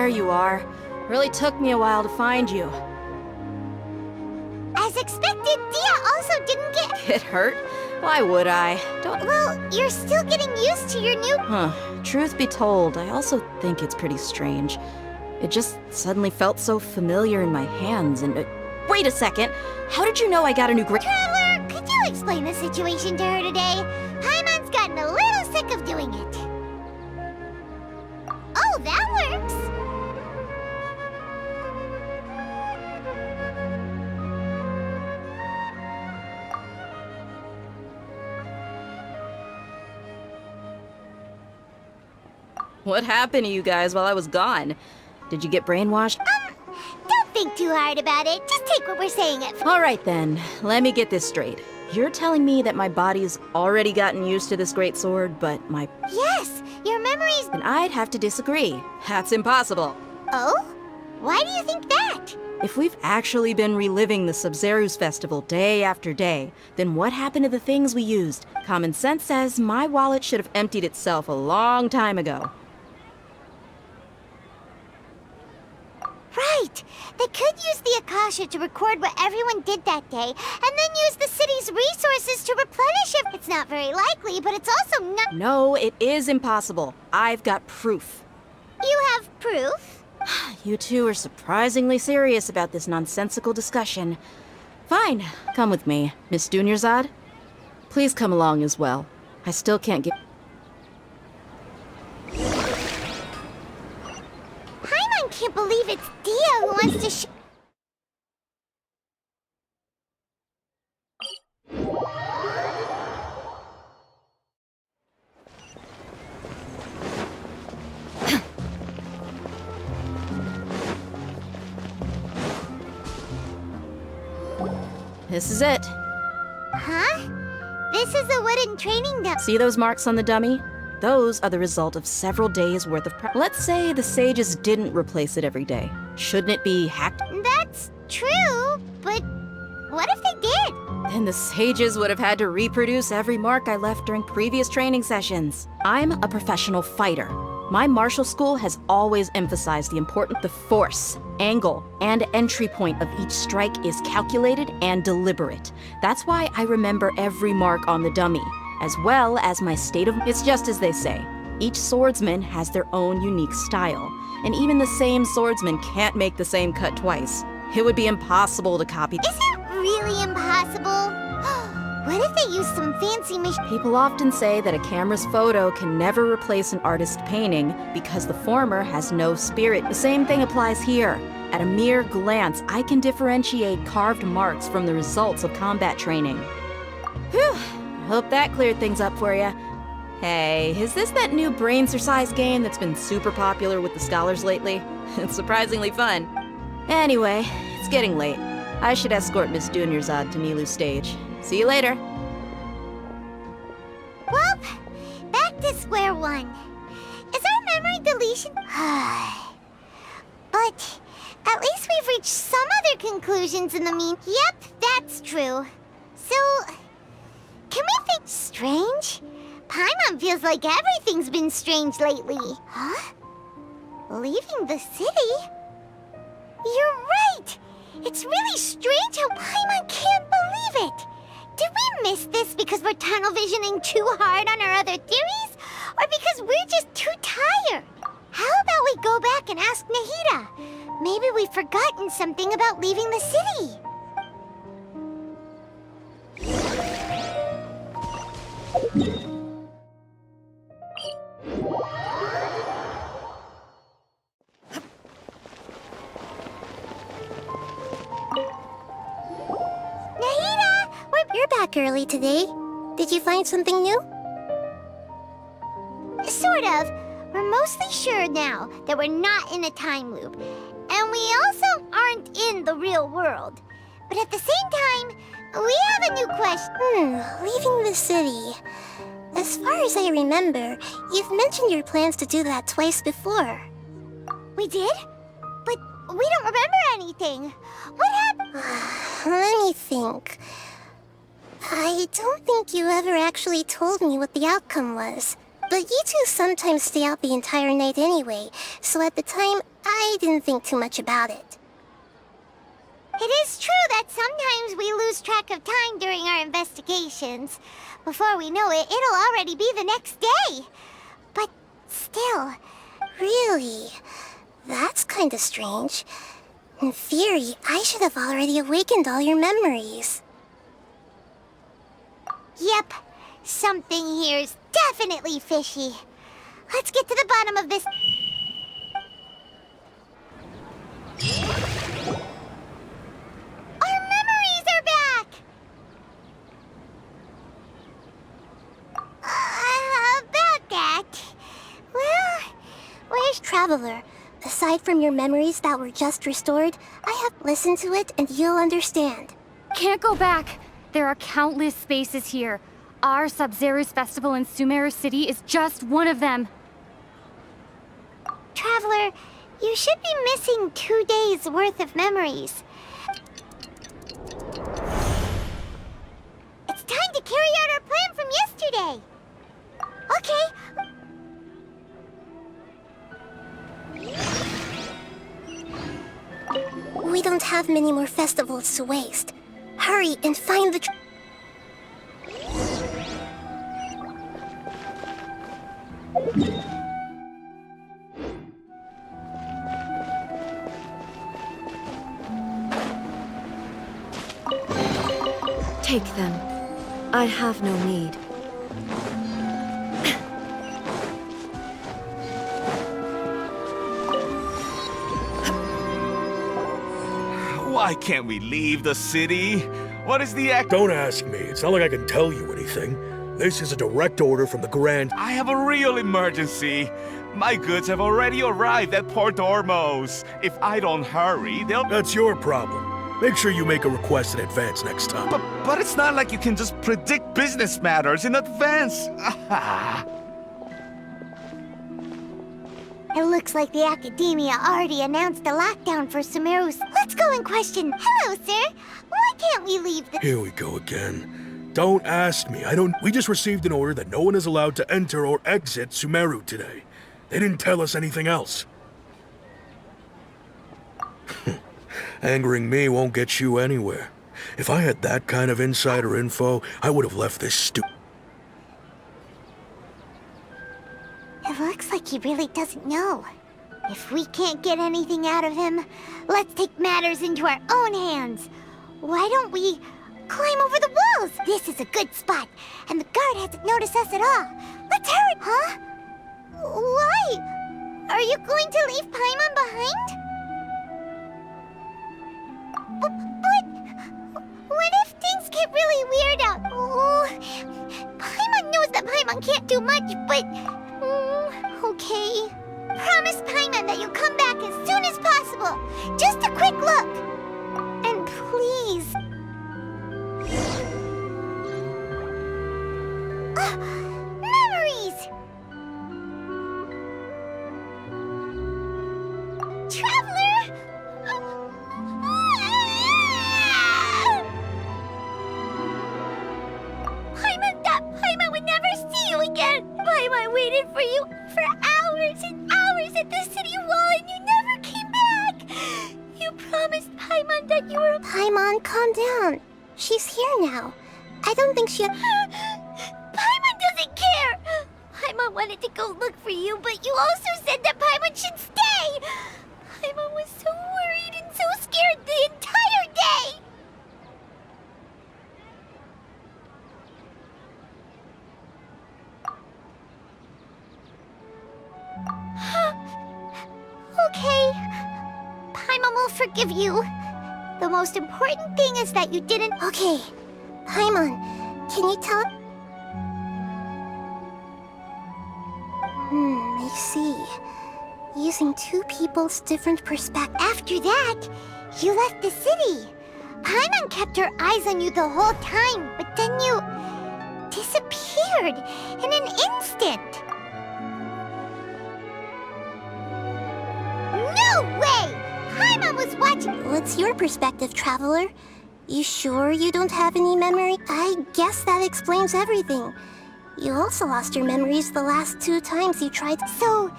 you are. Really took me a while to find you. As expected, Dia also didn't Get hurt? Why would I? Don't... Well, you're still getting used to your new... Truth be told, I also think it's pretty strange. It just suddenly felt so familiar in my hands and... Wait a second! How did you know I got a new Traveler, could you explain the situation to her today? Paimon's gotten a little sick of doing it. Oh, that works! What happened to you guys while I was gone? Did you get brainwashed? Don't think too hard about it. Just take what we're saying at... Alright then, let me get this straight. You're telling me that my body's already gotten used to this great sword, but my... Yes, your memories... Then I'd have to disagree. That's impossible. Oh? Why do you think that? If we've actually been reliving the Sub-Zeru's festival day after day, then what happened to the things we used? Common sense says my wallet should have emptied itself a long time ago. Right! They could use the Akasha to record what everyone did that day, and then use the city's resources to replenish it. It's not very likely, but it's also not... No, it is impossible. I've got proof. You have proof? You two are surprisingly serious about this nonsensical discussion. Fine, come with me. Miss Dunyarzad? Please come along as well. I still can't get... I can't believe it's Dia who wants to This is it. Huh? This is a wooden training dummy. See those marks on the dummy? Those are the result of several days' worth of practice. Let's say the sages didn't replace it every day. Shouldn't it be hacked? That's true, but what if they did? Then the sages would have had to reproduce every mark I left during previous training sessions. I'm a professional fighter. My martial school has always emphasized the importance the force, angle, and entry point of each strike is calculated and deliberate. That's why I remember every mark on the dummy, as well as my state of... It's just as they say. Each swordsman has their own unique style, and even the same swordsman can't make the same cut twice. It would be impossible to copy... Is it really impossible? What if they use some fancy machine? People often say that a camera's photo can never replace an artist's painting because the former has no spirit. The same thing applies here. At a mere glance, I can differentiate carved marks from the results of combat training. Whew. Hope that cleared things up for you. Hey, is this that new brain exercise game that's been super popular with the scholars lately? It's surprisingly fun. Anyway, it's getting late. I should escort Miss Dunyarzad to Nilu's stage. See you later. Well, back to square one. Is our memory deletion? But at least we've reached some other conclusions in the mean. Yep, that's true. So, can we think strange? Paimon feels like everything's been strange lately. Huh? Leaving the city? You're right! It's really strange how Paimon can't believe it! Did we miss this because we're tunnel visioning too hard on our other theories? Or because we're just too tired? How about we go back and ask Nahida? Maybe we've forgotten something about leaving the city. You're back early today. Did you find something new? Sort of. We're mostly sure now that we're not in a time loop. And we also aren't in the real world. But at the same time, we have a new question. Leaving the city. As far as I remember, you've mentioned your plans to do that twice before. We did? But we don't remember anything. What happened? Let me think. I don't think you ever actually told me what the outcome was. But you two sometimes stay out the entire night anyway, so at the time, I didn't think too much about it. It is true that sometimes we lose track of time during our investigations. Before we know it, it'll already be the next day. But still... Really? That's kinda strange. In theory, I should have already awakened all your memories. Yep. Something here's definitely fishy. Let's get to the bottom of this... Our memories are back! About that... Well, where's Traveler? Aside from your memories that were just restored, I have listened to it and you'll understand. Can't go back. There are countless spaces here. Our Sub-Zero's festival in Sumeru City is just one of them. Traveler, you should be missing 2 days worth of memories. It's time to carry out our plan from yesterday. Okay. We don't have many more festivals to waste. Hurry and find the... Take them. I have no need. Why can't we leave the city? What is the act? Don't ask me. It's not like I can tell you anything. This is a direct order from the Grand... I have a real emergency. My goods have already arrived at Port Ormos. If I don't hurry, they'll... That's your problem. Make sure you make a request in advance next time. But it's not like you can just predict business matters in advance. It looks like the Academia already announced a lockdown for Sumeru. Let's go and question. Hello, sir. Why can't we leave the... Here we go again. Don't ask me. We just received an order that no one is allowed to enter or exit Sumeru today. They didn't tell us anything else. Angering me won't get you anywhere. If I had that kind of insider info, I would have left this It looks like he really doesn't know. If we can't get anything out of him, let's take matters into our own hands. Why don't we climb over the walls? This is a good spot, and the guard hasn't noticed us at all. Let's hurry! Huh? Why? Are you going to leave Paimon behind? But what if things get really weird out? Oh, Paimon knows that Paimon can't do much, but... okay. Promise Paimon that you'll come back as soon as possible. Just a quick look. And please... memories! Traveler! Paimon would never see you again! Paimon waited for you for hours and hours at the city wall and you never came back! You promised Paimon that you were... Paimon, calm down. She's here now. I don't think she... Paimon doesn't care! Paimon wanted to go look for you, but you also said that Paimon should stay! Paimon was so worried and so scared the entire day! Okay. Paimon will forgive you. The most important thing is that you didn't... Okay. Paimon, can you tell... I see. Using two people's different perspectives. After that, you left the city. Paimon kept her eyes on you the whole time, but then you... disappeared in an instant. No way! Paimon was watching... What's your perspective, Traveler? You sure you don't have any memory? I guess that explains everything. You also lost your memories the last 2 times you tried... So,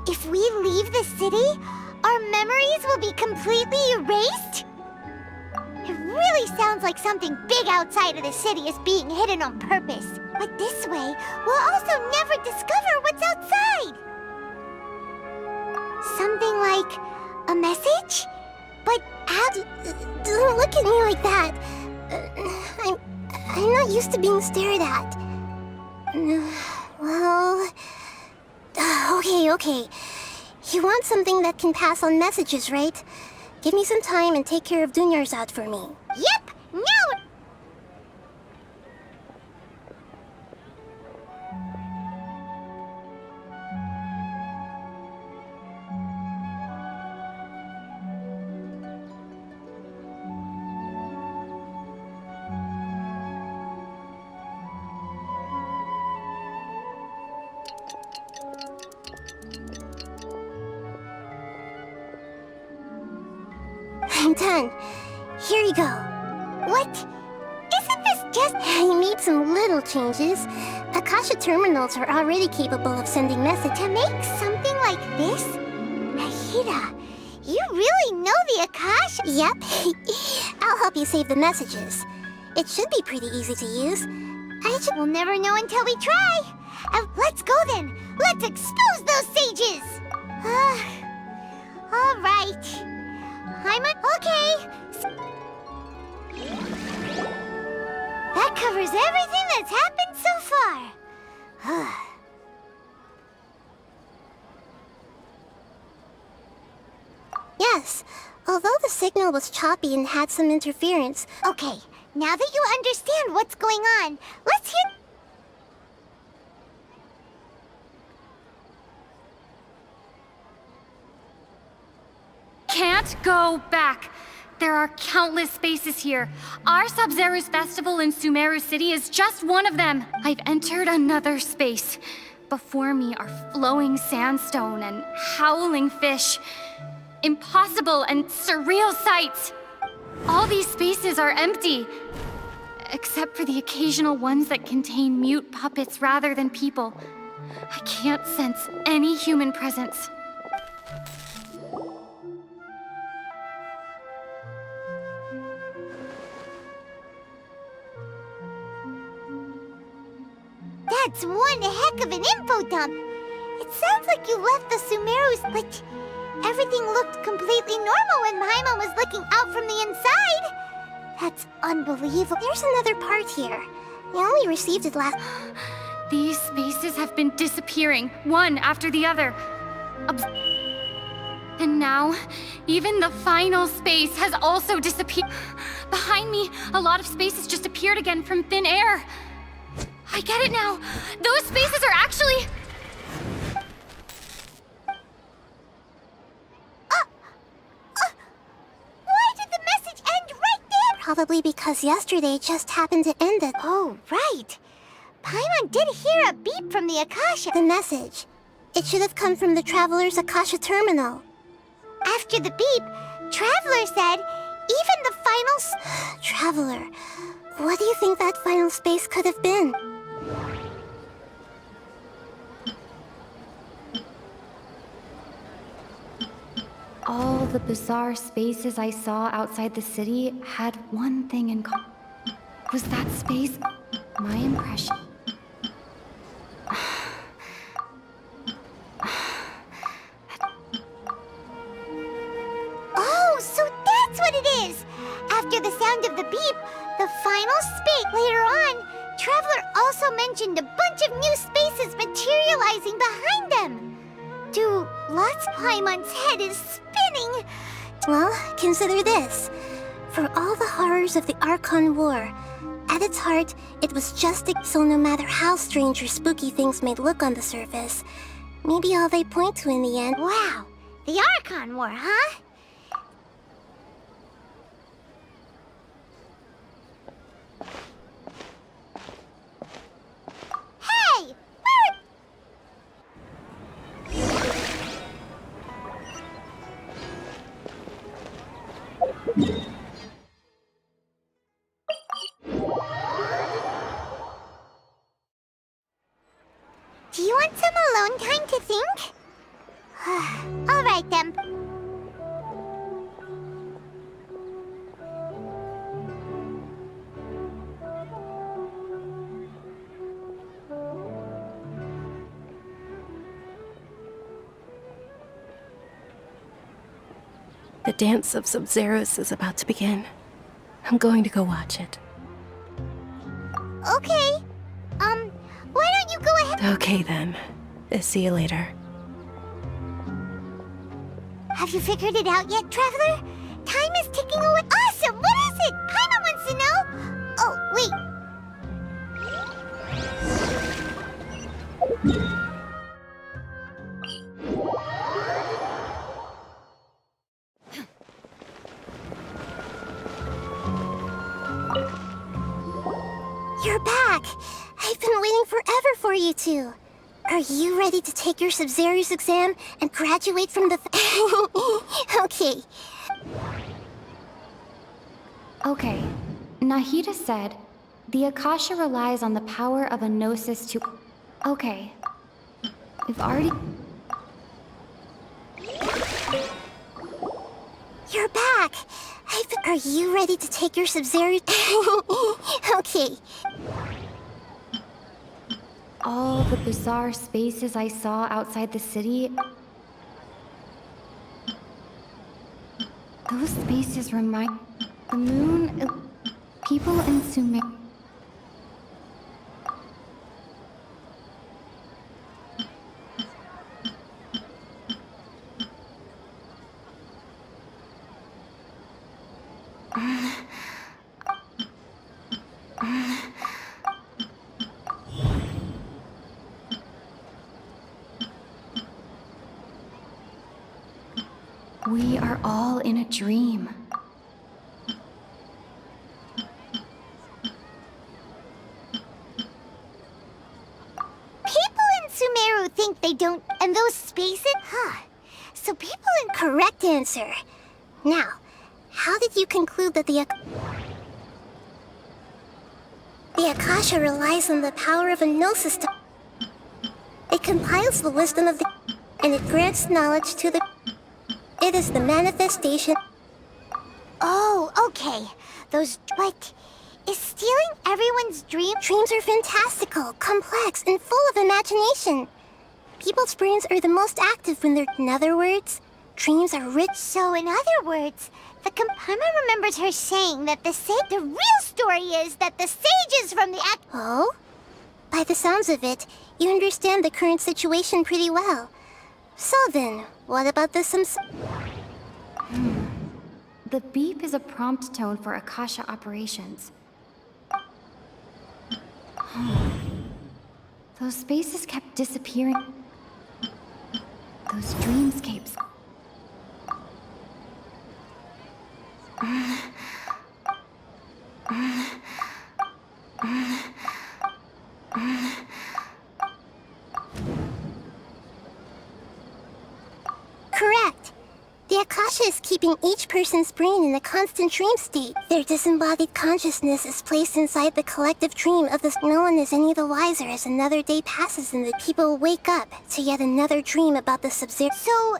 if we leave the city, our memories will be completely erased? It really sounds like something big outside of the city is being hidden on purpose. But this way, we'll also never discover what's outside. Something like a message? But how don't look at me like that. I'm not used to being stared at. Well... Okay. You want something that can pass on messages, right? Give me some time and take care of Dunyarzad for me. Yep! Now! I'm done. Here you go. What? Isn't this just... I made some little changes. Akasha terminals are already capable of sending messages. To make something like this? Nahida, you really know the Akasha? Yep. I'll help you save the messages. It should be pretty easy to use. We'll never know until we try. Let's go then. Let's expose those sages. All right. Okay. That covers everything that's happened so far. Yes, although the signal was choppy and had some interference. Okay, now that you understand what's going on, let's hear... Can't go back. There are countless spaces here. Our Sub-Zero's festival in Sumeru City is just one of them. I've entered another space. Before me are flowing sandstone and howling fish. Impossible and surreal sights. All these spaces are empty. Except for the occasional ones that contain mute puppets rather than people. I can't sense any human presence. That's one heck of an info dump. It sounds like you left the Sumerus, but everything looked completely normal when Paimon was looking out from the inside. That's unbelievable. There's another part here. I only received it last... These spaces have been disappearing, one after the other. And now, even the final space has also disappeared. Behind me, a lot of spaces just appeared again from thin air. I get it now. Those spaces are actually... Why did the message end right there? Probably because yesterday just happened to end it. Oh, right. Paimon did hear a beep from the Akasha. The message. It should have come from the Traveler's Akasha terminal. After the beep, Traveler said, even the final... Traveler, what do you think that final space could have been? All the bizarre spaces I saw outside the city had one thing in common. Was that space my impression? Oh, so that's what it is! After the sound of the beep, the final space. Later on, Traveler also mentioned a bunch of new spaces materializing behind them. Dude, Paimon's head is spinning. Well, consider this. For all the horrors of the Archon War, at its heart, it was just so no matter how strange or spooky things may look on the surface, maybe all they point to in the end... Wow, the Archon War, huh? Hey! Do you want some alone time to think? All right then. The dance of Sub-Zeros is about to begin. I'm going to go watch it. Okay. Why don't you go ahead? Okay then. See you later. Have you figured it out yet, Traveler? Time is ticking away. Awesome! What is it? Paimon wants to know. Oh, wait. You're back! I've been waiting forever for you two. Are you ready to take your Sub-Zero's exam and graduate from the... Okay. Okay. Nahida said, the Akasha relies on the power of a gnosis to... Okay. We've already... You're back! Are you ready to take your Sub-Zero... Okay. All the bizarre spaces I saw outside the city... Those spaces remind... The moon... People in Sumeru... We are all in a dream. People in Sumeru think they don't... And those spaces? Huh. So people in... Correct answer. Now, how did you conclude that the Akasha relies on the power of a gnosis to... It compiles the wisdom of the... And it grants knowledge to the... It is the manifestation... Oh, okay. Those... What? Is stealing everyone's dream? Dreams are fantastical, complex, and full of imagination. People's brains are the most active when they're... In other words, dreams are rich. So in other words, Paimon remembers her saying that the real story is that the sages from the Oh? By the sounds of it, you understand the current situation pretty well. So then, what about the The beep is a prompt tone for Akasha operations. Those spaces kept disappearing. Those dreamscapes. Correct. The Akasha is keeping each person's brain in a constant dream state. Their disembodied consciousness is placed inside the collective dream of this. No one is any the wiser as another day passes and the people wake up to yet another dream about the Sub-Zero. So,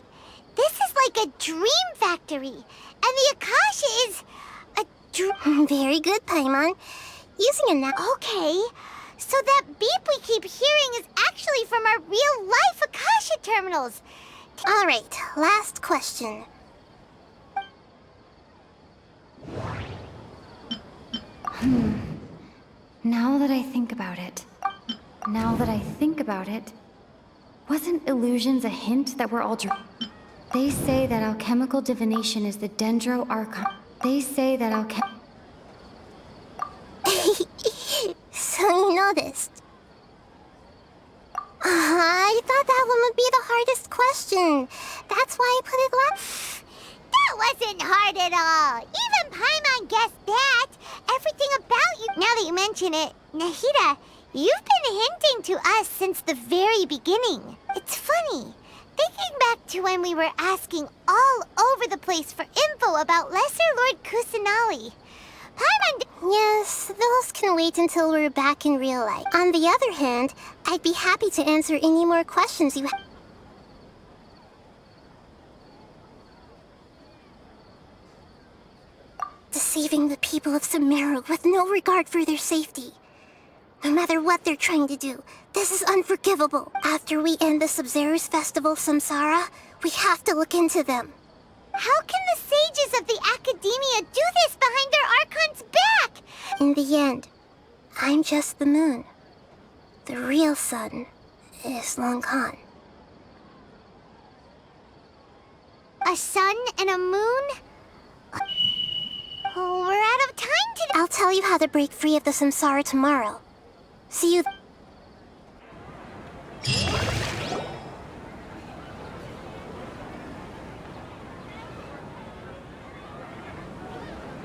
this is like a dream factory, and the Akasha is a dream. Very good, Paimon. Using a Okay, so that beep we keep hearing is actually from our real-life Akasha terminals. All right, last question. Now that I think about it, wasn't illusions a hint that we're all They say that alchemical divination is the Dendro Archon. They say that So you noticed. I thought that one would be the hardest question. That's why I put it last. That wasn't hard at all. Even Paimon guessed that. Everything about you. Now that you mention it, Nahida, you've been hinting to us since the very beginning. It's funny. Thinking back to when we were asking all over the place for info about Lesser Lord Kusanali. Paimon... Yes, those can wait until we're back in real life. On the other hand, I'd be happy to answer any more questions you have. Deceiving the people of Sumeru with no regard for their safety. No matter what they're trying to do, this is unforgivable. After we end the Sub-Zero's festival, Samsara, we have to look into them. How can the sages of the Academia do this behind their Archon's back? In the end, I'm just the moon. The real sun is long gone. A sun and a moon? Oh, we're out of time today. I'll tell you how to break free of the samsara tomorrow. See you.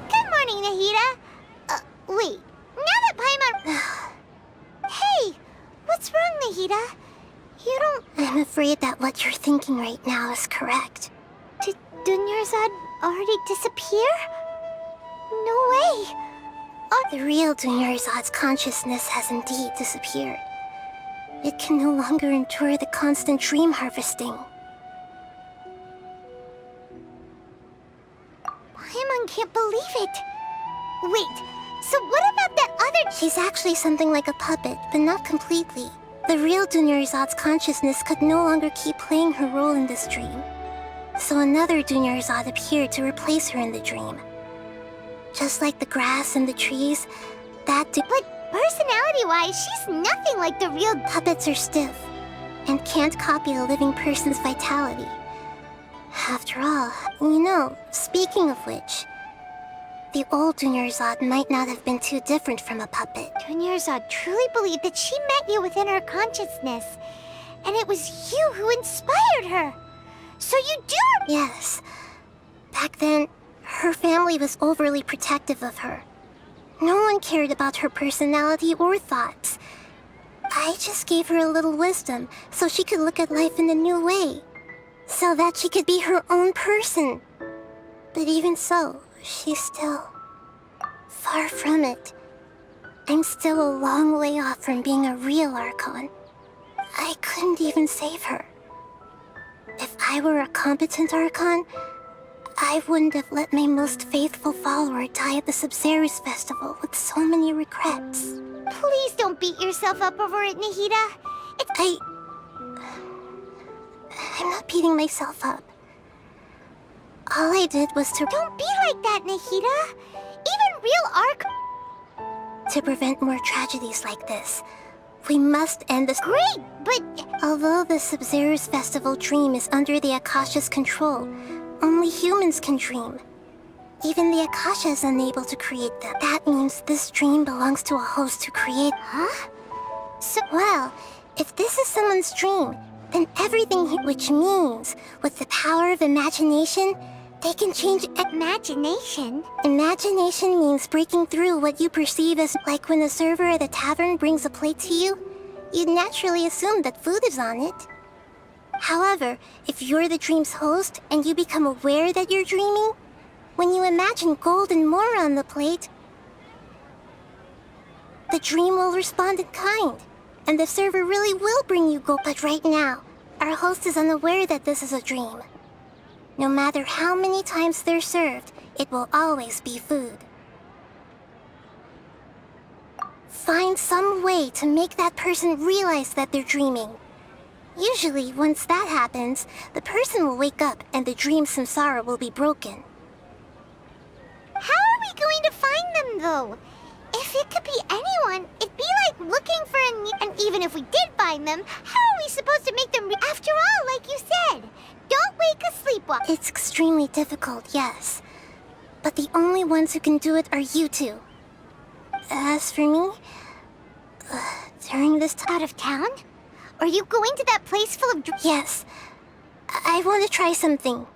Good morning, Nahida. Wait. Now that Paimon... Hey, what's wrong, Nahida? You don't... I'm afraid that what you're thinking right now is correct. Did Dunyarzad already disappear? No way. The real Dunyarzad's consciousness has indeed disappeared. It can no longer endure the constant dream harvesting. Paimon can't believe it. Wait, so what about that other... She's actually something like a puppet, but not completely. The real Dunyarzad's consciousness could no longer keep playing her role in this dream. So another Dunyarzad appeared to replace her in the dream. Just like the grass and the trees, But personality-wise, she's nothing like the real... Puppets are stiff, and can't copy a living person's vitality. After all, speaking of which, the old Dunyarzad might not have been too different from a puppet. Dunyarzad truly believed that she met you within her consciousness, and it was you who inspired her. So you do... Yes. Back then, her family was overly protective of her. No one cared about her personality or thoughts. I just gave her a little wisdom so she could look at life in a new way. So that she could be her own person. But even so, she's still... far from it. I'm still a long way off from being a real Archon. I couldn't even save her. If I were a competent Archon, I wouldn't have let my most faithful follower die at the Subzerus festival with so many regrets. Please don't beat yourself up over it, Nahida. I'm not beating myself up. All I did was to... Don't be like that, Nahida. Even real To prevent more tragedies like this, we must end this... Great, but... Although the Subzerus festival dream is under the Akasha's control, only humans can dream. Even the Akasha is unable to create them. That means this dream belongs to a host who created... Huh? Well, if this is someone's dream, then everything... Which means, with the power of imagination, they can change... Imagination? Imagination means breaking through what you perceive as... Like when a server at a tavern brings a plate to you, you'd naturally assume that food is on it. However, if you're the dream's host and you become aware that you're dreaming, when you imagine gold and more on the plate, the dream will respond in kind, and the server really will bring you gold. But right now, our host is unaware that this is a dream. No matter how many times they're served, it will always be food. Find some way to make that person realize that they're dreaming. Usually, once that happens, the person will wake up and the dream samsara will be broken. How are we going to find them, though? If it could be anyone, it'd be like looking for a... And even if we did find them, how are we supposed to make them... After all, like you said, don't wake a sleepwalker. It's extremely difficult, yes. But the only ones who can do it are you two. As for me, during this time... Out of town? Are you going to that place full of... Yes. I want to try something.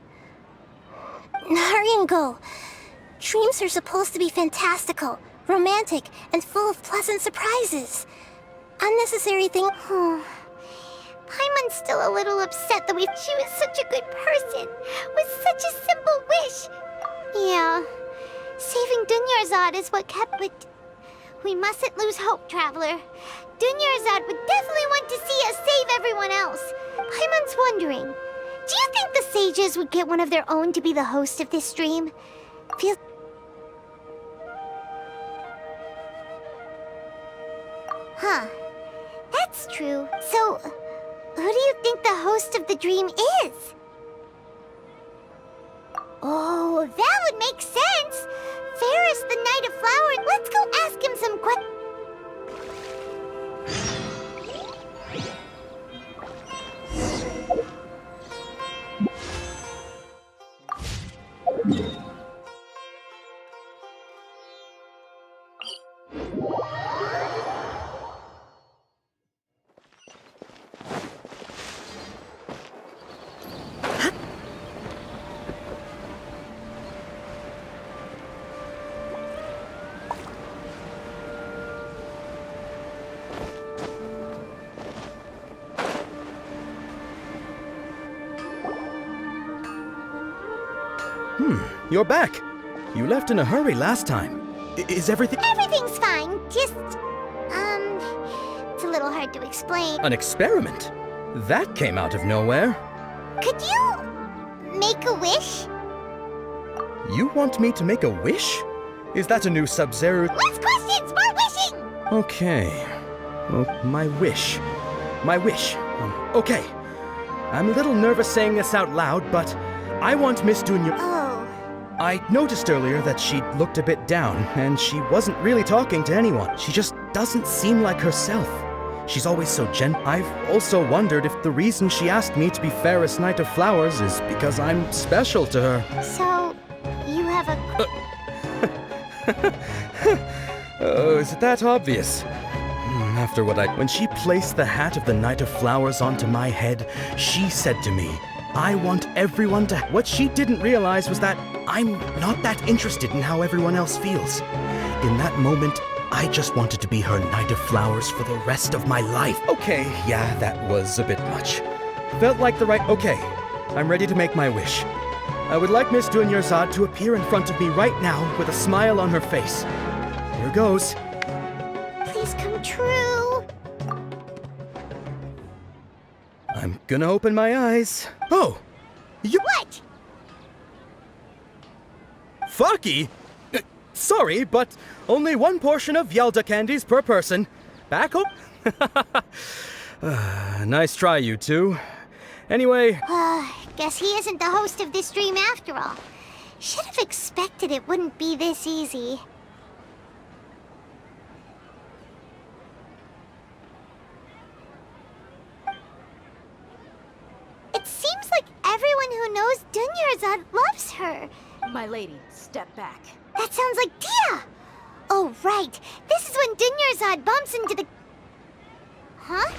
Hurry and go. Dreams are supposed to be fantastical, romantic, and full of pleasant surprises. Unnecessary thing... Paimon's still a little upset that she was such a good person, with such a simple wish. Yeah, saving Dunyarzad is what kept... But we mustn't lose hope, Traveler. Dunyarzad would definitely want to see us save everyone else. Paimon's wondering, do you think the sages would get one of their own to be the host of this stream? Huh. That's true. So, who do you think the host of the dream is? Oh, that would make sense. Ferris, the Knight of Flowers. Let's go ask him some questions. You're back. You left in a hurry last time. Is everything... Everything's fine. Just, it's a little hard to explain. an experiment? That came out of nowhere. Could you make a wish? You want me to make a wish? Is that a new Sub-Zero... Less questions, more wishing! Okay. Oh, my wish. My wish. Okay. I'm a little nervous saying this out loud, but I want Miss Dunya... Oh. I noticed earlier that she looked a bit down, and she wasn't really talking to anyone. She just doesn't seem like herself. She's always so gentle. I've also wondered if the reason she asked me to be Fairest Knight of Flowers is because I'm special to her. So, you have a... Oh, is it that obvious? After what When she placed the hat of the Knight of Flowers onto my head, she said to me, I want everyone to... What she didn't realize was that I'm not that interested in how everyone else feels. In that moment, I just wanted to be her Knight of Flowers for the rest of my life. Okay, yeah, that was a bit much. Felt like the right... Okay, I'm ready to make my wish. I would like Miss Dunyarzad to appear in front of me right now with a smile on her face. Here goes. Please come true. I'm gonna open my eyes. Oh! You... What? Fucky? Sorry, but only one portion of Yalda candies per person. Back home? Nice try, you two. Anyway... Guess he isn't the host of this dream after all. Should have expected it wouldn't be this easy. It seems like everyone who knows Dunyarzad loves her. My lady, step back. That sounds like Dia! Oh, right. This is when Dunyarzad bumps into the... Huh?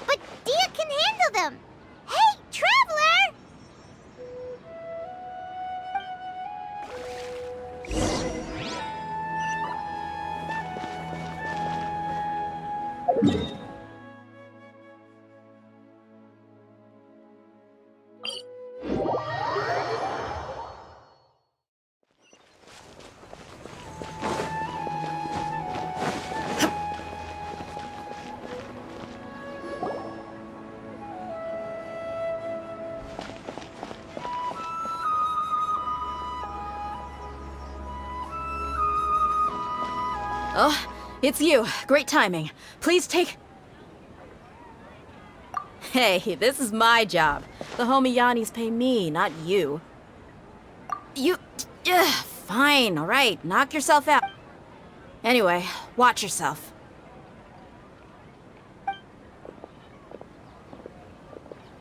But Dia can handle them! Hey, Traveler! Oh, it's you. Great timing. Please take... Hey, this is my job. The homie Yannis pay me, not you. You... fine, alright. Knock yourself out. Anyway, watch yourself.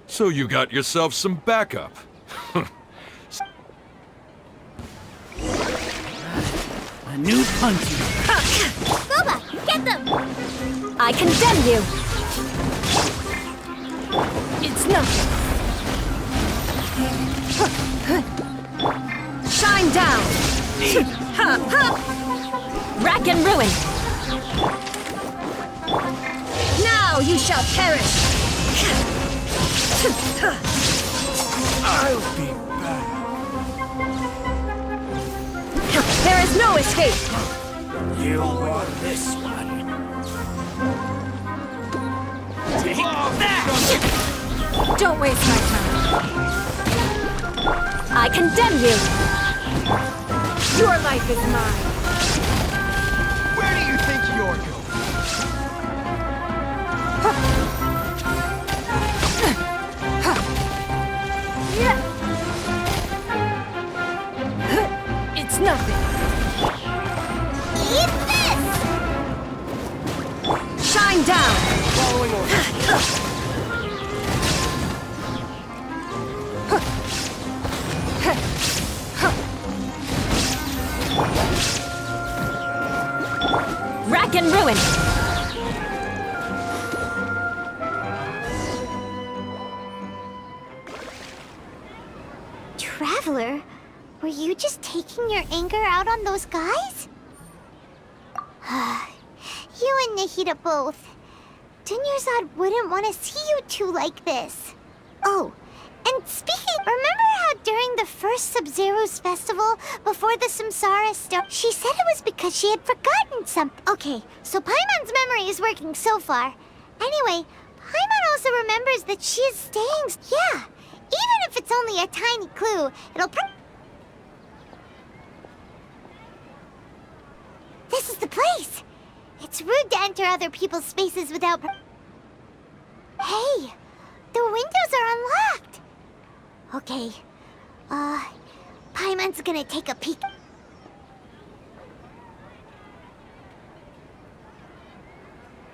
So you got yourself some backup. A new punching. Boba, get them! I condemn you! It's nothing. Shine down! Rack and ruin! Now you shall perish! I'll be back. There is no escape! You want this one. Take that! Don't waste my time. I condemn you! Your life is mine! Where do you think you're going? nothing. Eat this! Shine down! Following orders. Rack and ruin! Traveler, were you just taking your anger out on those guys? You and Nahida both. Dunyarzad wouldn't want to see you two like this. Oh, and speaking, remember how during the first Sub-Zero's festival, before the Samsara started, she said it was because she had forgotten something. Okay, so Paimon's memory is working so far. Anyway, Paimon also remembers that she is staying. Yeah, even if it's only a tiny clue, it'll This is the place! It's rude to enter other people's spaces without Hey! The windows are unlocked! Okay, Paimon's gonna take a peek.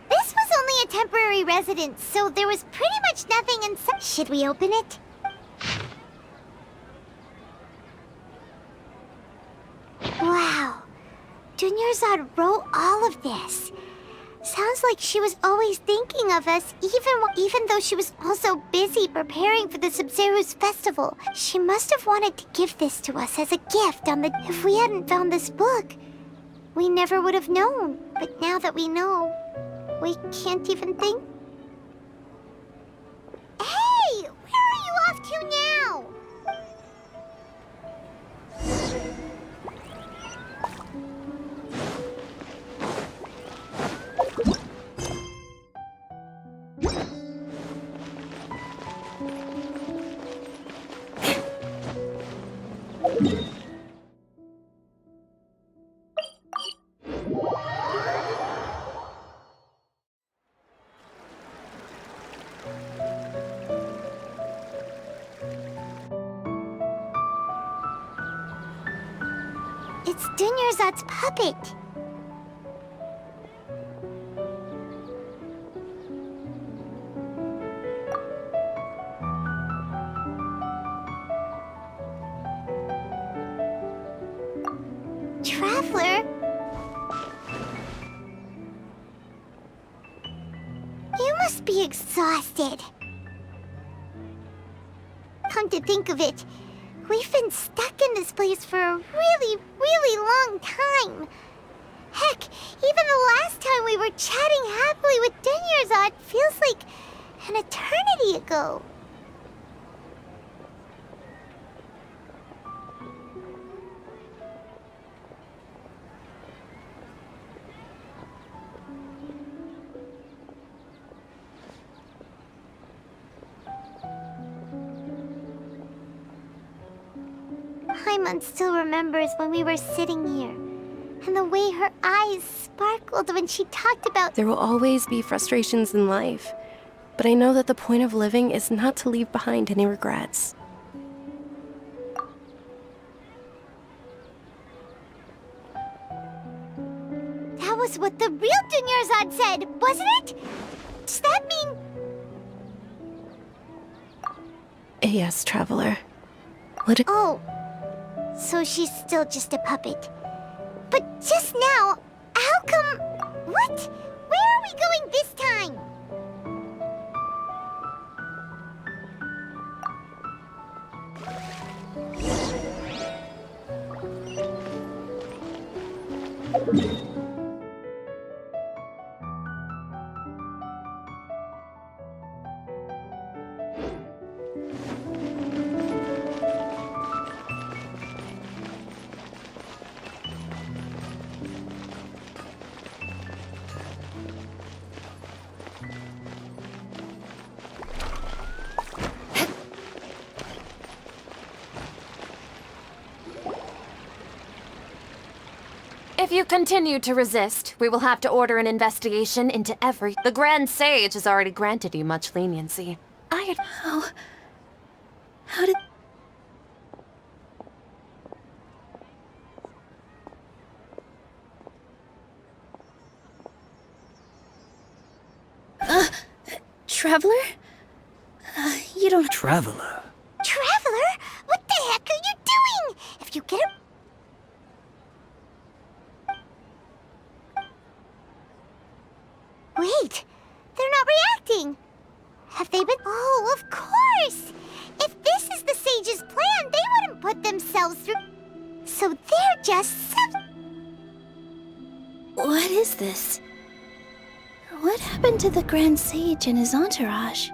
This was only a temporary residence, so there was pretty much nothing inside. Should we open it? Wow. Dunyarzad wrote all of this. Sounds like she was always thinking of us, even though she was also busy preparing for the Sub-Zero's festival. She must have wanted to give this to us as a gift on the... If we hadn't found this book, we never would have known. But now that we know, we can't even think... Hey! Where are you off to now? It's Dunyarzad's puppet. Traveler? You must be exhausted. Come to think of it, we've been stuck in this place for a really, really long time. Heck, even the last time we were chatting happily with Dunyarzad feels like an eternity ago. Paimon still remembers when we were sitting here, and the way her eyes sparkled when she talked about... There will always be frustrations in life, but I know that the point of living is not to leave behind any regrets. That was what the real Dunyarzad said, wasn't it? Does that mean... Yes, Traveler. What if... Oh, so she's still just a puppet. But just now, how come... What? Where are we going this time? If you continue to resist, we will have to order an investigation into every... The Grand Sage has already granted you much leniency. How did... Traveler? You don't... Traveler. Traveler? What the heck are you doing? If you get a... Wait, they're not reacting. Have they been... Oh, of course! If this is the sage's plan, they wouldn't put themselves through... So they're just... What is this? What happened to the Grand Sage and his entourage?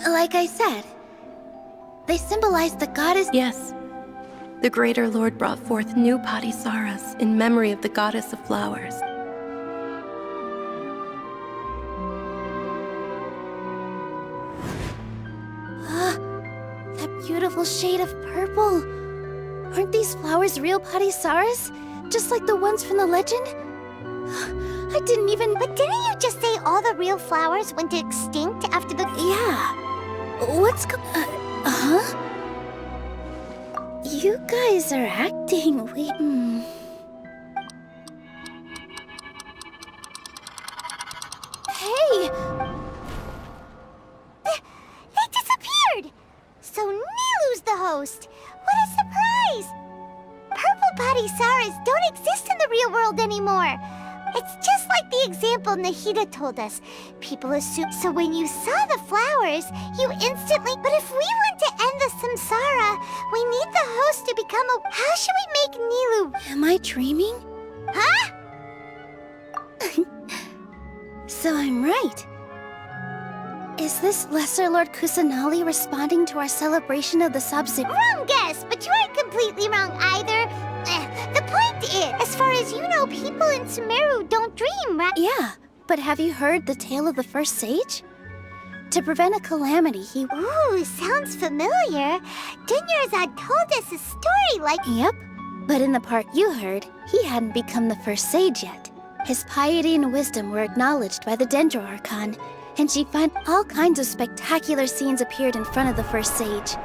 Like I said, they symbolize the goddess... Yes. The Greater Lord brought forth new Padisaras in memory of the goddess of flowers. That beautiful shade of purple. Aren't these flowers real Padisaras? Just like the ones from the legend? I didn't even... But didn't you just say all the real flowers went extinct after the... Yeah. What's huh? You guys are acting Hey! They disappeared! So Nilu's the host! What a surprise! Purple Padisaras don't exist in the real world anymore! It's just like the example Nahida told us. People assume... So when you saw the flowers, you instantly... But if we want to end the samsara, we need the host to become a... How should we make Nilu... Am I dreaming? Huh? So I'm right. Is this Lesser Lord Kusanali responding to our celebration of the Sub-Zero? Wrong guess, but you aren't completely wrong either. The point is, as far as you know, people in Sumeru don't dream, right? Yeah, but have you heard the tale of the first sage? To prevent a calamity, he... Ooh, sounds familiar. Dunyarzad told us a story like... Yep, but in the part you heard, he hadn't become the first sage yet. His piety and wisdom were acknowledged by the Dendro Archon, and she found all kinds of spectacular scenes appeared in front of the first sage,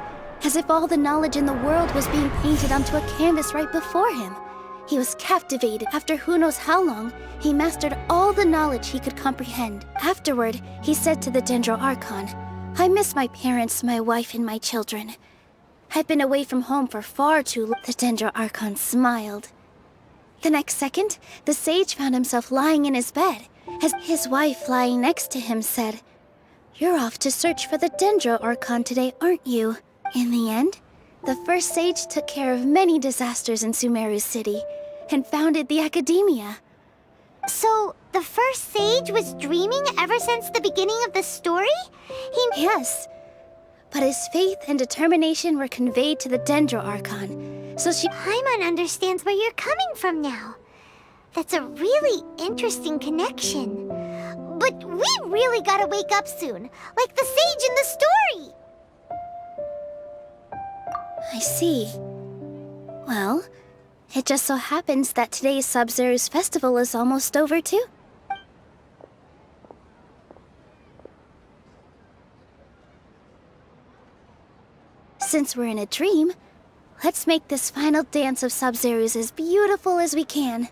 as if all the knowledge in the world was being painted onto a canvas right before him. He was captivated. After who knows how long, he mastered all the knowledge he could comprehend. Afterward, he said to the Dendro Archon, "I miss my parents, my wife, and my children. I've been away from home for far too long." The Dendro Archon smiled. The next second, the sage found himself lying in his bed, as his wife lying next to him said, "You're off to search for the Dendro Archon today, aren't you?" In the end, the first sage took care of many disasters in Sumeru City and founded the Academia. So, the first sage was dreaming ever since the beginning of the story? Yes, but his faith and determination were conveyed to the Dendro Archon, so she... Paimon understands where you're coming from now. That's a really interesting connection. But we really gotta wake up soon, like the sage in the story! I see. Well, it just so happens that today's Sub-Zero's festival is almost over too. Since we're in a dream, let's make this final dance of Sub-Zero's as beautiful as we can.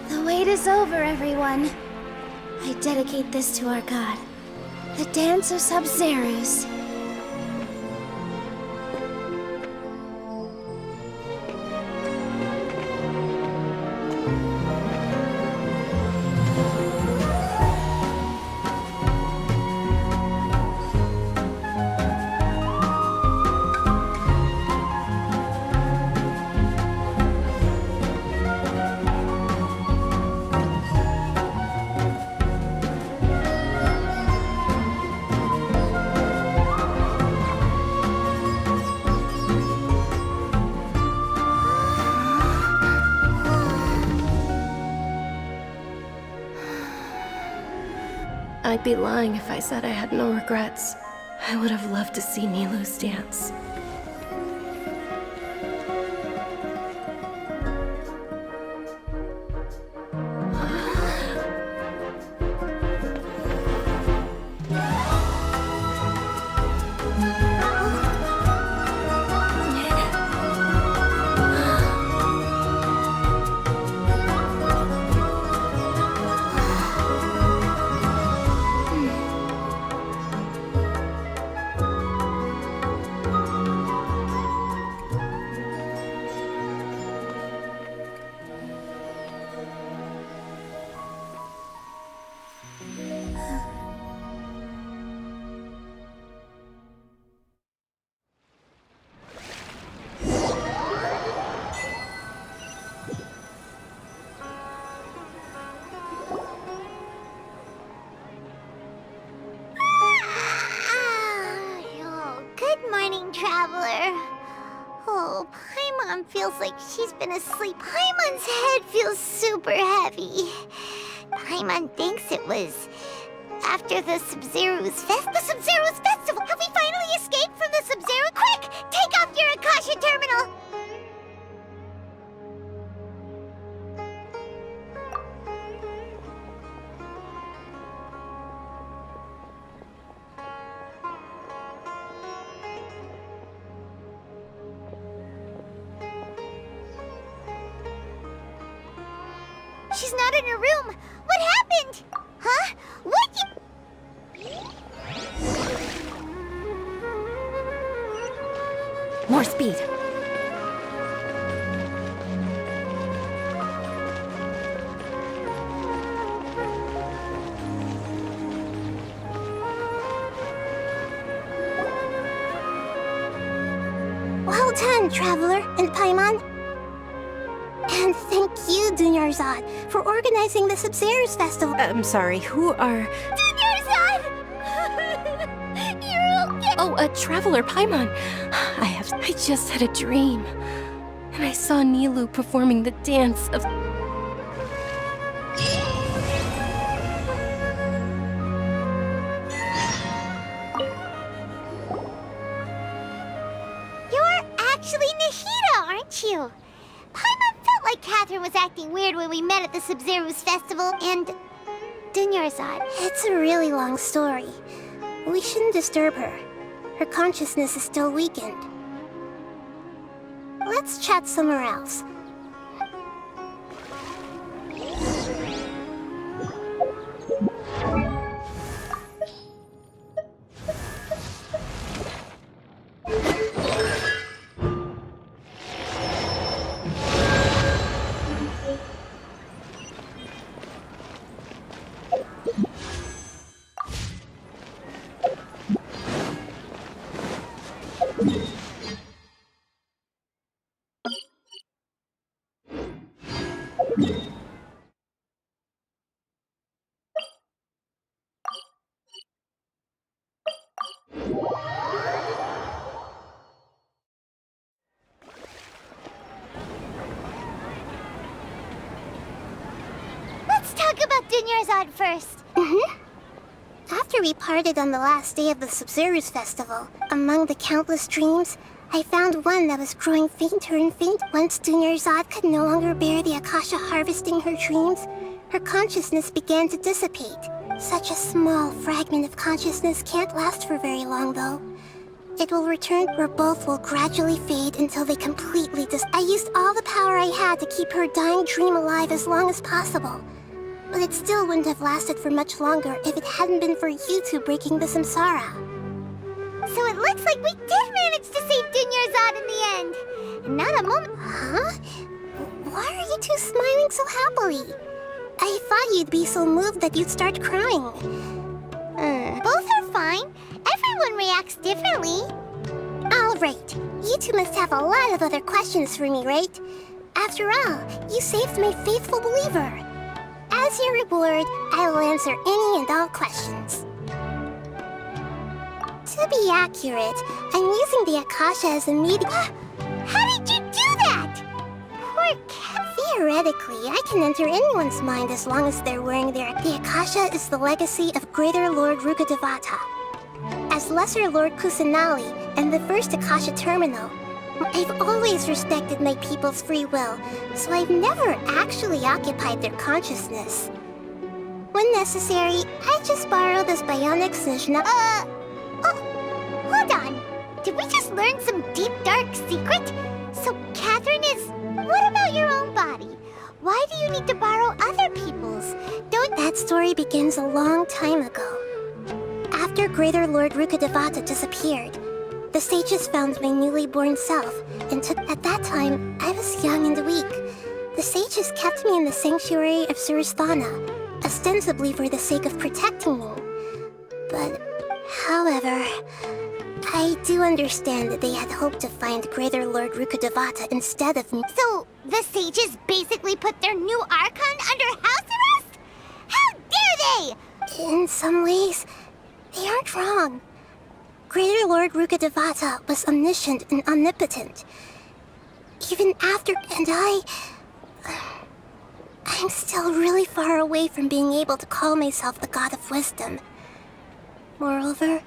The wait is over, everyone. I dedicate this to our god, the dance of Sub-Zeros. I'd be lying if I said I had no regrets. I would have loved to see Nilou's dance. Traveler. Oh, Paimon feels like she's been asleep. Paimon's head feels super heavy. Paimon thinks it was after the Sub-Zero's festival. Have we finally escaped from the Sub-Zero? Quick! Take off your Akasha terminal! She's not in her room. What happened? Huh? What? More speed. Well done, Traveler and Paimon. And thank you, Dunyarzad, for organizing the Sub-Zero's festival. I'm sorry, who are... Dunyarzad! You're okay. Oh, Traveler Paimon. I just had a dream. And I saw Nilou performing the dance of... You're actually Nahida, aren't you? Paimon felt like Catherine was acting weird when we met at the Sub-Zero's festival, and... Dunyarzad. It's a really long story. We shouldn't disturb her. Her consciousness is still weakened. Let's chat somewhere else. Let's talk about Dunyarzad first. After we parted on the last day of the Sub-Zero's festival, among the countless dreams, I found one that was growing fainter and fainter. Once Dunyarzad could no longer bear the Akasha harvesting her dreams, her consciousness began to dissipate. Such a small fragment of consciousness can't last for very long, though. It will return where both will gradually fade until they completely I used all the power I had to keep her dying dream alive as long as possible. But it still wouldn't have lasted for much longer if it hadn't been for you two breaking the samsara. So it looks like we did manage to save Dunyarzad in the end. Not a moment. Huh? Why are you two smiling so happily? I thought you'd be so moved that you'd start crying. Both are fine. Everyone reacts differently. All right. You two must have a lot of other questions for me, right? After all, you saved my faithful believer. As your reward, I will answer any and all questions. To be accurate, I'm using the Akasha as a medium. How did you do that? Poor cat. Theoretically, I can enter anyone's mind as long as they're wearing their... The Akasha is the legacy of Greater Lord Rukkhadevata. As as Lesser Lord Kusanali and the first Akasha Terminal, I've always respected my people's free will, so I've never actually occupied their consciousness. When necessary, I just borrow this bionic Snishna. Hold on. Did we just learn some deep, dark secret? So Catherine is... What about your own body? Why do you need to borrow other people's? That story begins a long time ago. After Greater Lord Rukkhadevata disappeared, the sages found my newly born self, and at that time, I was young and weak. The sages kept me in the sanctuary of Suristhana, ostensibly for the sake of protecting me. But, however, I do understand that they had hoped to find Greater Lord Rukkhadevata instead of me. So, the sages basically put their new Archon under house arrest? How dare they! In some ways, they aren't wrong. Greater Lord Rukkhadevata was omniscient and omnipotent. Even after... and I'm still really far away from being able to call myself a god of wisdom. Moreover,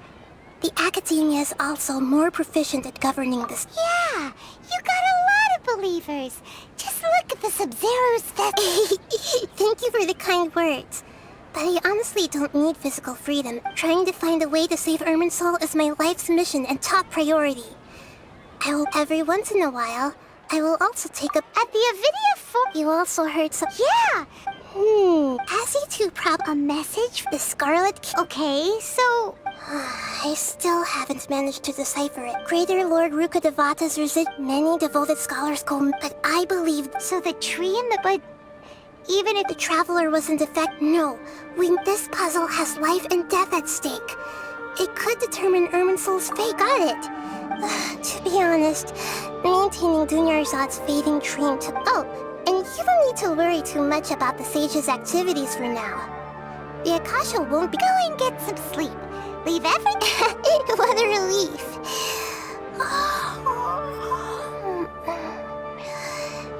the Academia is also more proficient at governing this. Yeah, you got a lot of believers. Just look at the Sub-Zero's Thank you for the kind words. But I honestly don't need physical freedom. Trying to find a way to save Irminsul is my life's mission and top priority. Every once in a while, I will also take up at the Avidia Fort. You also heard some... Yeah! SE2 a message for the Scarlet Key. Okay, so... I still haven't managed to decipher it. Greater Lord Rukkhadevata's many devoted scholars go, but I believe... So the tree in the bud... Even if the Traveler was in defect, no. This puzzle has life and death at stake. It could determine Irminsul's fate. Got it. To be honest, maintaining Dunyarzad's fading dream to... Oh, and you don't need to worry too much about the sage's activities for now. The Akasha won't be... Go and get some sleep. Leave everything... What a relief.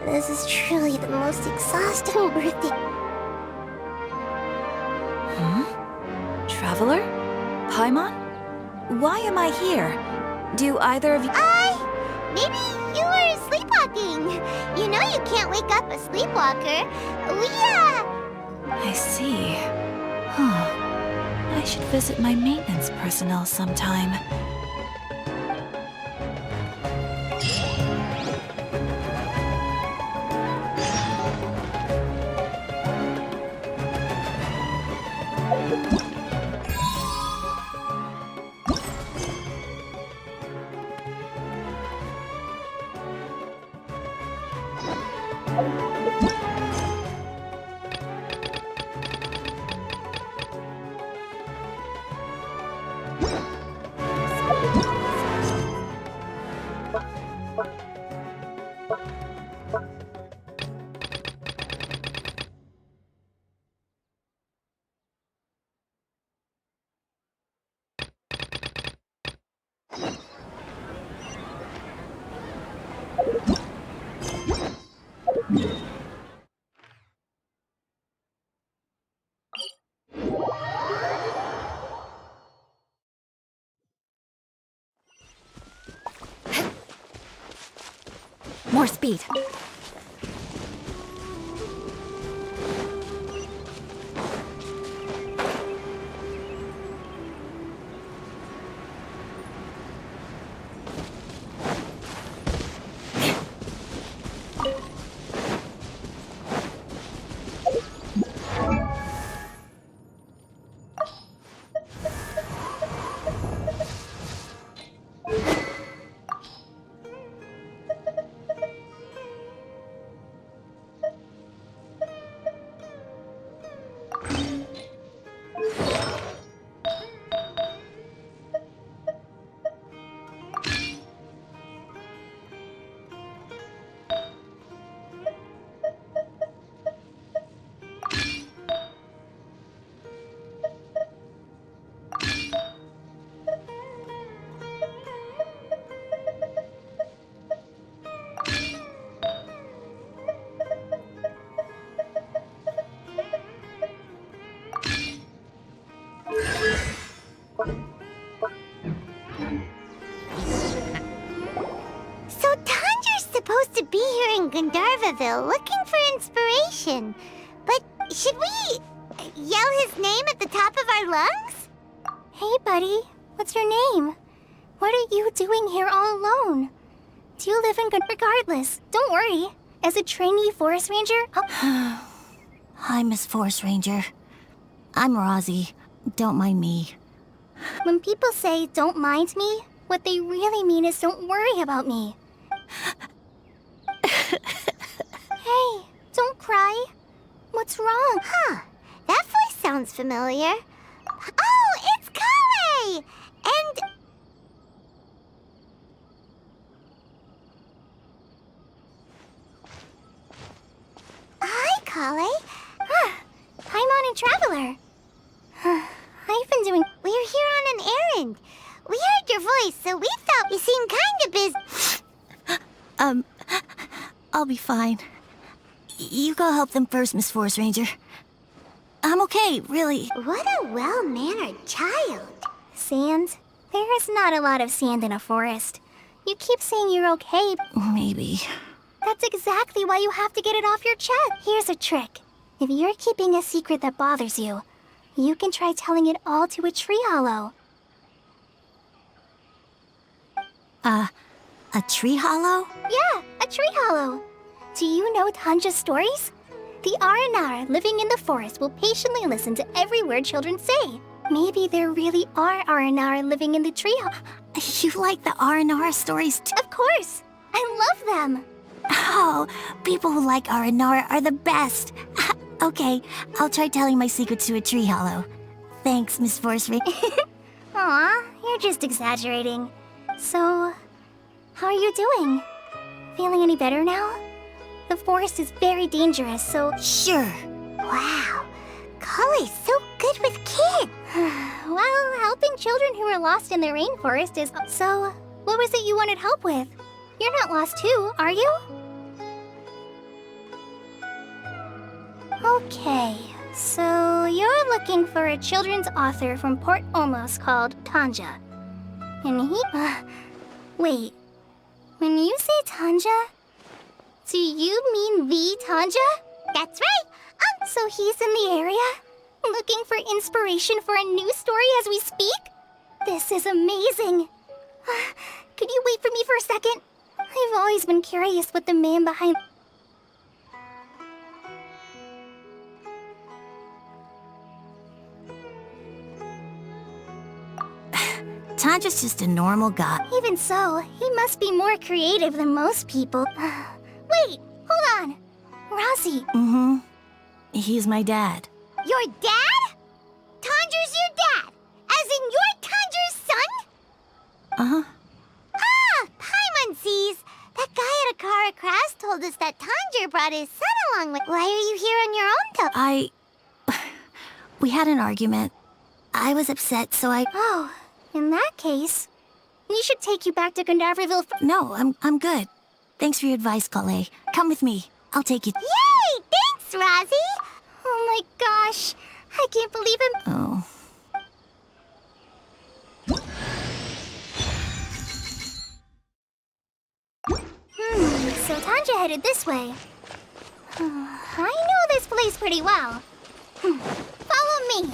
This is truly the most exhausting birthday. Traveler? Paimon? Why am I here? Do either of you... Maybe you were sleepwalking. You know you can't wake up a sleepwalker. I see. I should visit my maintenance personnel sometime. More speed. Gondrarville looking for inspiration. But should we yell his name at the top of our lungs? Hey, buddy. What's your name? What are you doing here all alone? Do you live in good? Regardless, don't worry. As a trainee forest ranger, Hi, Miss Forest Ranger. I'm Rosie. Don't mind me. when people say don't mind me, what they really mean is don't worry about me. Hey, don't cry. What's wrong? Huh. That voice sounds familiar. Oh, it's Kale! And... Hi, Kale. Paimon and Traveler. I've been doing... We're here on an errand. We heard your voice, so we thought you seemed kind of busy. I'll be fine. You go help them first, Miss Forest Ranger. I'm okay, really. What a well-mannered child. Sand? There is not a lot of sand in a forest. You keep saying you're okay. Maybe. That's exactly why you have to get it off your chest. Here's a trick. If you're keeping a secret that bothers you, you can try telling it all to a tree hollow. A tree hollow? Yeah, a tree hollow. Do you know Tanja's stories? The Aranara living in the forest will patiently listen to every word children say. Maybe there really are Aranara living in the tree hollow. You like the Aranara stories too? Of course. I love them. Oh, people who like Aranara are the best. Okay, I'll try telling my secrets to a tree hollow. Thanks, Miss Forest Ranger. Aw, you're just exaggerating. So, how are you doing? Feeling any better now? The forest is very dangerous, so... Sure. Wow. Kale's so good with kids. Well, helping children who are lost in the rainforest is... So, what was it you wanted help with? You're not lost too, are you? Okay, so you're looking for a children's author from Port Olmos called Tanja. And he... wait, when you say Tanja, do you mean the Tanja? That's right. So he's in the area? Looking for inspiration for a new story as we speak? This is amazing. Could you wait for me for a second? I've always been curious what the man behind... Tanja's just a normal guy. Even so, he must be more creative than most people. Wait, hold on. Rosie. Mm-hmm. He's my dad. Your dad? Tanja's your dad? As in you're Tanja's son? Uh-huh. Ah, Paimon sees. That guy at Akara Crass told us that Tanja brought his son along with... Why are you here on your own, though? We had an argument. I was upset, so I... Oh, in that case, we should take you back to Gandharville. No, I'm good. Thanks for your advice, Kale. Come with me. I'll take you... Yay! Thanks, Rosie! Oh my gosh, I can't believe him. Oh. So Tanja headed this way. I know this place pretty well. Follow me.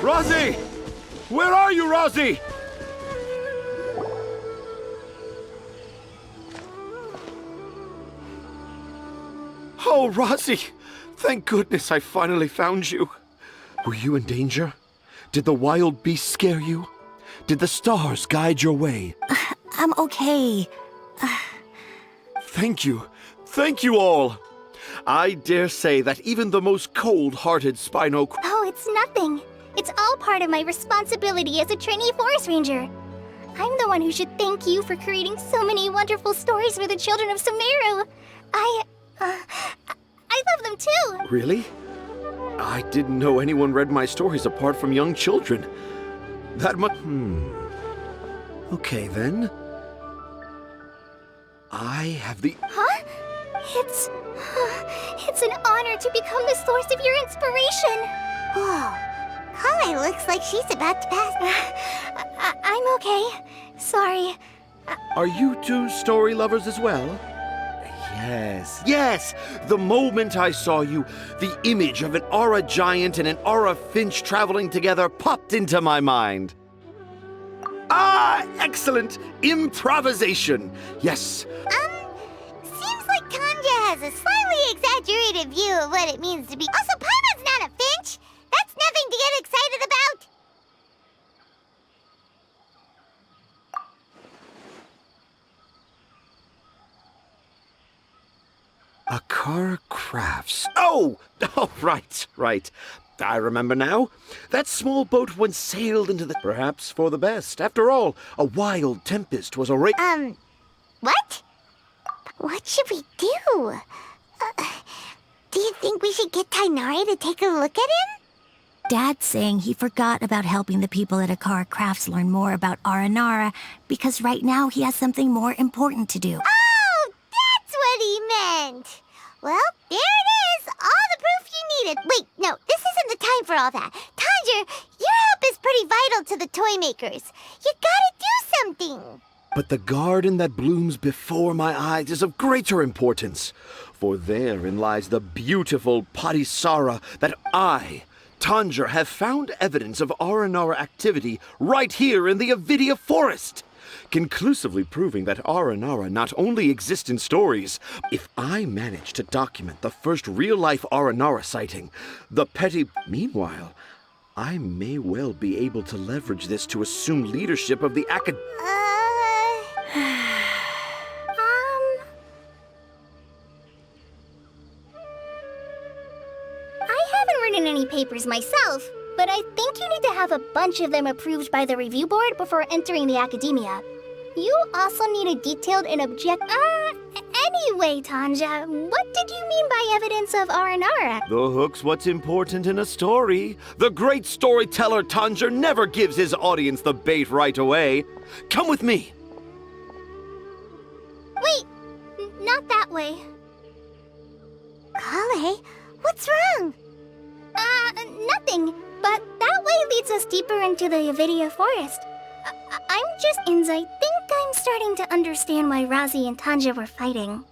Rosie! Where are you, Rosie? Oh, Rosie! Thank goodness I finally found you. Were you in danger? Did the wild beast scare you? Did the stars guide your way? I'm okay. Thank you. Thank you all. I dare say that even the most cold-hearted Spino... Oh, it's nothing. It's all part of my responsibility as a trainee forest ranger. I'm the one who should thank you for creating so many wonderful stories for the children of Sumeru. I love them too. Really? I didn't know anyone read my stories apart from young children. That much... Okay, then. I have the... Huh? It's an honor to become the source of your inspiration. Whoa. Kale looks like she's about to pass. I'm okay. Sorry. Are you two story lovers as well? Yes. The moment I saw you, the image of an aura giant and an aura finch traveling together popped into my mind. Ah, excellent! Improvisation! Yes. Seems like Tanja has a slightly exaggerated view of what it means to be... Also, Paimon's not a finch! That's nothing to get excited about! Akara Crafts. Oh, right. I remember now. That small boat once sailed into the... Perhaps for the best. After all, a wild tempest was a What? What should we do? Do you think we should get Tainari to take a look at him? Dad's saying he forgot about helping the people at Akara Crafts learn more about Aranara because right now he has something more important to do. Oh, that's what he meant! Well, there it is! All the proof you needed! Wait, no, this isn't the time for all that. Tanja, your help is pretty vital to the toy makers. You gotta do something! But the garden that blooms before my eyes is of greater importance, for therein lies the beautiful Padisara that I, Tanja, have found evidence of Aranara activity right here in the Avidia forest, conclusively proving that Aranara not only exists in stories. If I manage to document the first real-life Aranara sighting, the petty... Meanwhile, I may well be able to leverage this to assume leadership of the I haven't written any papers myself, but I think you need to have a bunch of them approved by the review board before entering the academia. You also need a detailed and Anyway, Tanja, what did you mean by evidence of Aranara? The hook's what's important in a story. The great storyteller Tanja never gives his audience the bait right away. Come with me. Wait, not that way. Kale, what's wrong? Nothing, but that way leads us deeper into the Avidia forest. I'm just... I think I'm starting to understand why Razi and Tanja were fighting.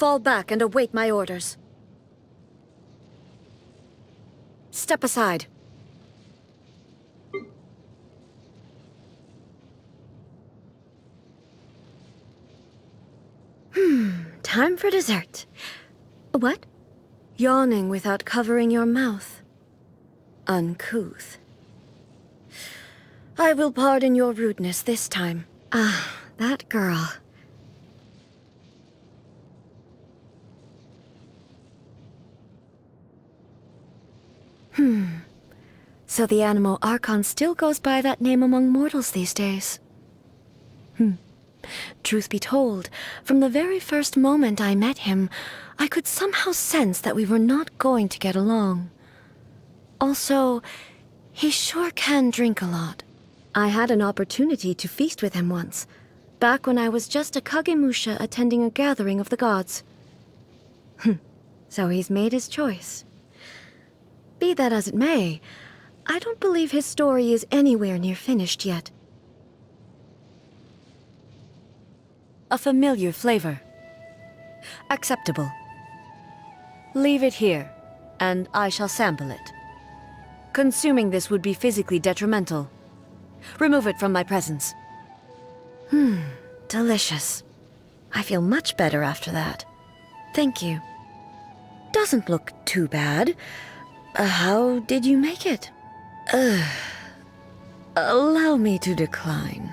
fall back and await my orders. Step aside. Time for dessert. What? Yawning without covering your mouth. Uncouth. I will pardon your rudeness this time. Ah, that girl. So the animal Archon still goes by that name among mortals these days. Truth be told, from the very first moment I met him, I could somehow sense that we were not going to get along. Also, he sure can drink a lot. I had an opportunity to feast with him once, back when I was just a Kagemusha attending a gathering of the gods. So he's made his choice. Be that as it may, I don't believe his story is anywhere near finished yet. A familiar flavor. Acceptable. Leave it here, and I shall sample it. Consuming this would be physically detrimental. Remove it from my presence. Delicious. I feel much better after that. Thank you. Doesn't look too bad. How did you make it? Allow me to decline.